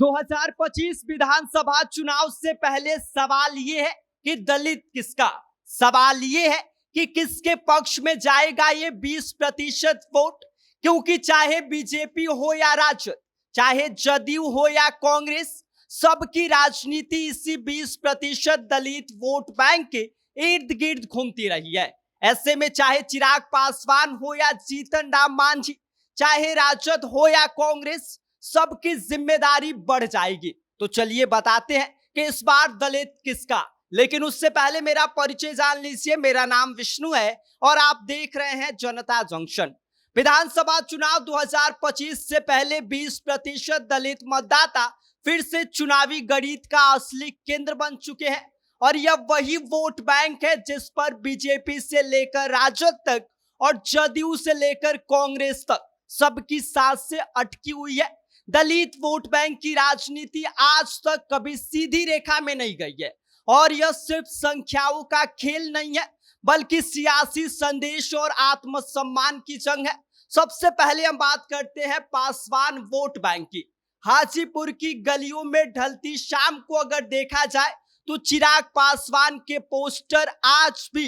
2025 विधानसभा चुनाव से पहले सवाल ये है कि दलित किसका, सवाल ये है कि किसके पक्ष में जाएगा ये 20% वोट। क्योंकि चाहे बीजेपी हो या राजद, चाहे जदयू हो या कांग्रेस, सबकी राजनीति इसी 20% दलित वोट बैंक के इर्द गिर्द घूमती रही है। ऐसे में चाहे चिराग पासवान हो या जीतन राम मांझी, चाहे राजद हो या कांग्रेस, सबकी जिम्मेदारी बढ़ जाएगी। तो चलिए बताते हैं कि इस बार दलित किसका। लेकिन उससे पहले मेरा परिचय जान लीजिए। मेरा नाम विष्णु है और आप देख रहे हैं जनता जंक्शन। विधानसभा चुनाव 2025 से पहले 20% दलित मतदाता फिर से चुनावी गणित का असली केंद्र बन चुके हैं और यह वही वोट बैंक है जिस पर बीजेपी से लेकर राजद तक और जदयू से लेकर कांग्रेस तक सबकी सांस से अटकी हुई है। दलित वोट बैंक की राजनीति आज तक कभी सीधी रेखा में नहीं गई है और यह सिर्फ संख्याओं का खेल नहीं है बल्कि सियासी संदेश और आत्मसम्मान की जंग है। सबसे पहले हम बात करते हैं पासवान वोट बैंक की। हाजीपुर की गलियों में ढलती शाम को अगर देखा जाए तो चिराग पासवान के पोस्टर आज भी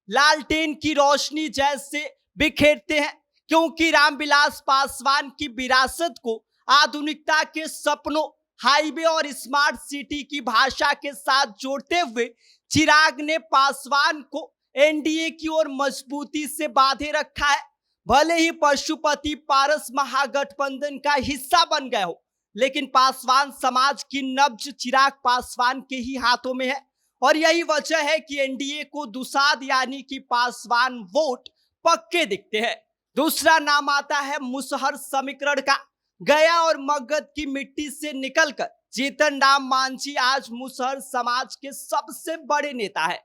लालटेन की रोशनी जैसे बिखेरते हैं, क्योंकि रामविलास पासवान की विरासत को आधुनिकता के सपनों, हाईवे और स्मार्ट सिटी की भाषा के साथ जोड़ते हुए चिराग ने पासवान को एनडीए की ओर मजबूती से बांधे रखा है। भले ही पशुपति पारस महागठबंधन का हिस्सा बन गए हो, लेकिन पासवान समाज की नब्ज चिराग पासवान के ही हाथों में है और यही वजह है कि एनडीए को दुसाध यानी कि पासवान वोट पक्के दिखते हैं। दूसरा नाम आता है मुसहर समीकरण का। गया और मगध की मिट्टी से निकलकर जीतन राम मांझी आज मुसहर समाज के सबसे बड़े नेता है।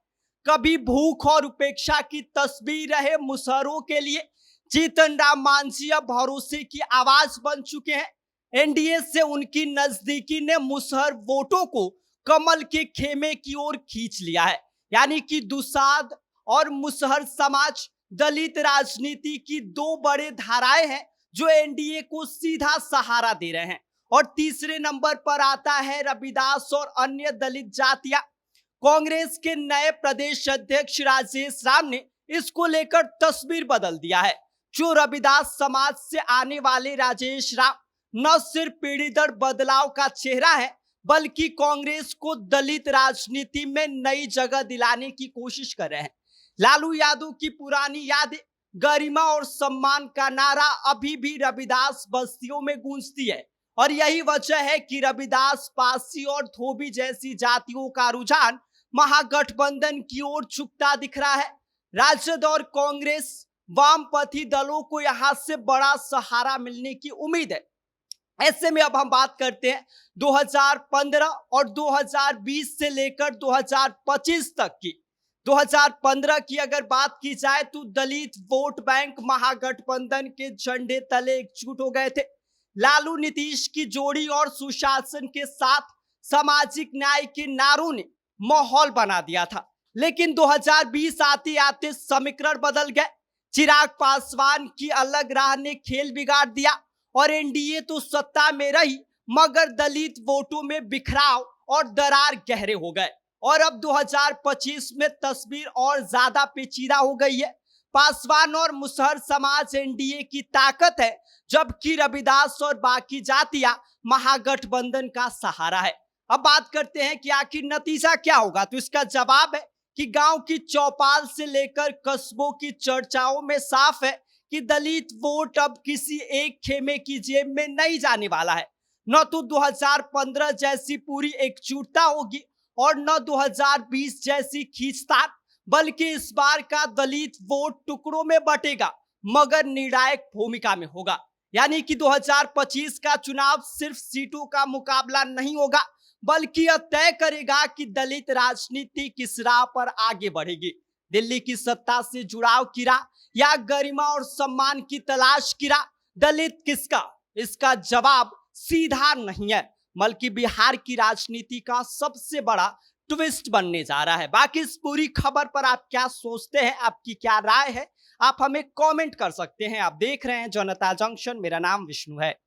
कभी भूख और उपेक्षा की तस्वीर रहे मुसहरों के लिए जीतन राम मांझी अब भरोसे की आवाज बन चुके हैं। एनडीए से उनकी नजदीकी ने मुसहर वोटों को कमल के खेमे की ओर खींच लिया है। यानी कि दुसाध और मुसहर समाज दलित राजनीति की दो बड़े धाराएं हैं जो एनडीए को सीधा सहारा दे रहे हैं। और तीसरे नंबर पर आता है रविदास और अन्य दलित जातियां। कांग्रेस के नए प्रदेश अध्यक्ष राजेश राम ने इसको लेकर तस्वीर बदल दिया है। जो रविदास समाज से आने वाले राजेश राम न सिर्फ पीढ़ी दर बदलाव का चेहरा है बल्कि कांग्रेस को दलित राजनीति में नई जगह दिलाने की कोशिश कर रहे हैं। लालू यादव की पुरानी यादें, गरिमा और सम्मान का नारा अभी भी रविदास बस्तियों में गूंजती है और यही वजह है कि रविदास, पासी और धोबी जैसी जातियों का रुझान महागठबंधन की ओर झुकता दिख रहा है। राजद और कांग्रेस वामपंथी दलों को यहां से बड़ा सहारा मिलने की उम्मीद है। ऐसे में अब हम बात करते हैं 2015 और 2020 से लेकर 2025 तक की। 2015 की अगर बात की जाए तो दलित वोट बैंक महागठबंधन के झंडे तले एकजुट हो गए थे। लालू नीतीश की जोड़ी और सुशासन के साथ सामाजिक न्याय के नारों ने माहौल बना दिया था। लेकिन 2020 आते आते समीकरण बदल गए। चिराग पासवान की अलग राह ने खेल बिगाड़ दिया और एनडीए तो सत्ता में रही मगर दलित वोटों में बिखराव और दरार गहरे हो गए। और अब 2025 में तस्वीर और ज्यादा पेचीदा हो गई है। पासवान और मुसहर समाज एनडीए की ताकत है जबकि रविदास और बाकी जातियां महागठबंधन का सहारा है। अब बात करते हैं कि आखिर नतीजा क्या होगा। तो इसका जवाब है कि गांव की चौपाल से लेकर कस्बों की चर्चाओं में साफ है कि दलित वोट अब किसी एक खेमे की जेब में नहीं जाने वाला है। न तो 2015 जैसी पूरी एकजुटता होगी और न 2020 जैसी खींचतान, बल्कि इस बार का दलित वोट टुकड़ों में बटेगा मगर निर्णायक भूमिका में होगा। यानी कि 2025 का चुनाव सिर्फ सीटों का मुकाबला नहीं होगा बल्कि यह तय करेगा कि दलित राजनीति किस राह पर आगे बढ़ेगी। दिल्ली की सत्ता से जुड़ाव की राह या गरिमा और सम्मान की तलाश की राह। दलित किसका, इसका जवाब सीधा नहीं है बल्कि बिहार की राजनीति का सबसे बड़ा ट्विस्ट बनने जा रहा है। बाकी इस पूरी खबर पर आप क्या सोचते हैं, आपकी क्या राय है, आप हमें कमेंट कर सकते हैं। आप देख रहे हैं जनता जंक्शन। मेरा नाम विष्णु है।